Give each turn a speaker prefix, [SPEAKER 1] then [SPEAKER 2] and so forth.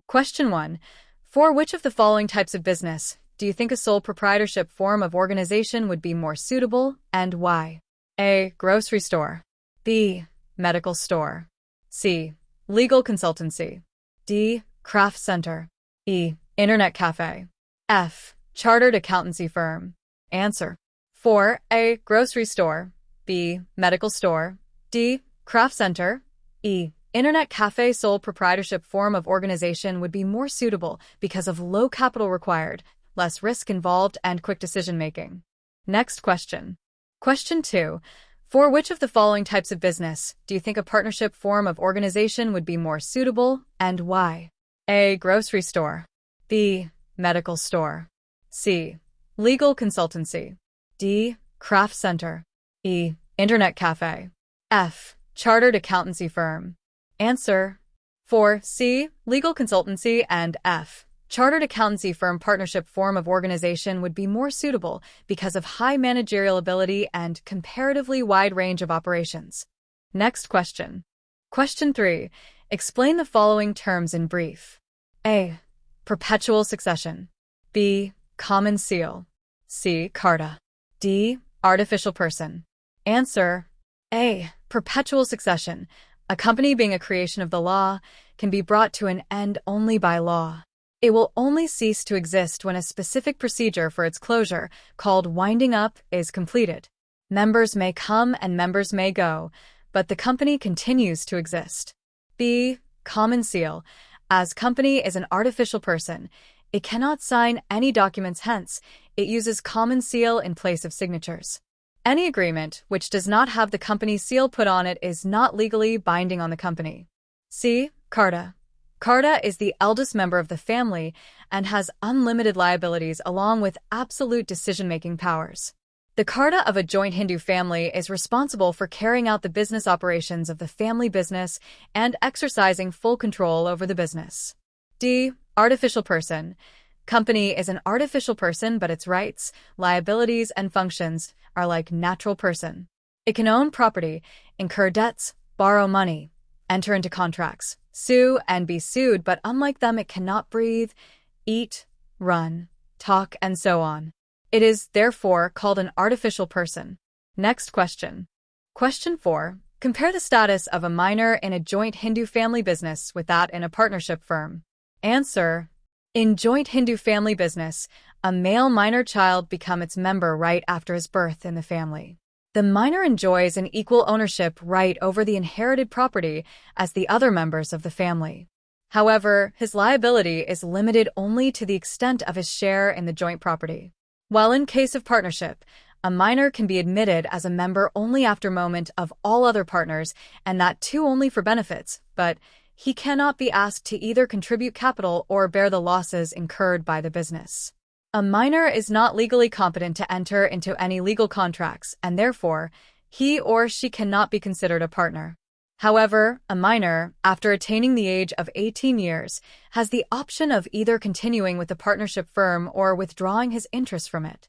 [SPEAKER 1] Question 1. For which of the following types of business do you think a sole proprietorship form of organization would be more suitable, and why? A. Grocery store. B. Medical store. C. Legal consultancy. D. Craft center. E. Internet cafe. F. Chartered accountancy firm. Answer. 4. A. Grocery store. B. Medical store. D. Craft center. E. Internet cafe sole proprietorship form of organization would be more suitable because of low capital required, less risk involved, and quick decision-making. Next question. Question 2. For which of the following types of business do you think a partnership form of organization would be more suitable, and why? A. Grocery store. B. Medical store. C. Legal consultancy. D. Craft center. E. Internet cafe. F. Chartered accountancy firm. Answer. 4. C. Legal consultancy, and F. Chartered accountancy firm partnership form of organization would be more suitable because of high managerial ability and comparatively wide range of operations. Next question. Question 3. Explain the following terms in brief. A. Perpetual succession. B. Common seal. C. Carta. D. Artificial person. Answer. A. Perpetual succession. A company being a creation of the law can be brought to an end only by law. It will only cease to exist when a specific procedure for its closure, called winding up, is completed. Members may come and members may go, but the company continues to exist. B. Common seal. As company is an artificial person, it cannot sign any documents, hence, it uses common seal in place of signatures. Any agreement which does not have the company's seal put on it is not legally binding on the company. C. Carta. Carta is the eldest member of the family and has unlimited liabilities along with absolute decision-making powers. The Carta of a joint Hindu family is responsible for carrying out the business operations of the family business and exercising full control over the business. D. Artificial person. Company is an artificial person, but its rights, liabilities, and functions are like natural person. It can own property, incur debts, borrow money, enter into contracts, sue, and be sued, but unlike them, it cannot breathe, eat, run, talk, and so on. It is, therefore, called an artificial person. Next question. Question 4. Compare the status of a minor in a joint Hindu family business with that in a partnership firm. Answer. In joint Hindu family business, a male minor child becomes its member right after his birth in the family. The minor enjoys an equal ownership right over the inherited property as the other members of the family. However, his liability is limited only to the extent of his share in the joint property. While in case of partnership, a minor can be admitted as a member only after moment of all other partners, and that too only for benefits, but he cannot be asked to either contribute capital or bear the losses incurred by the business. A minor is not legally competent to enter into any legal contracts, and therefore, he or she cannot be considered a partner. However, a minor, after attaining the age of 18 years, has the option of either continuing with the partnership firm or withdrawing his interest from it.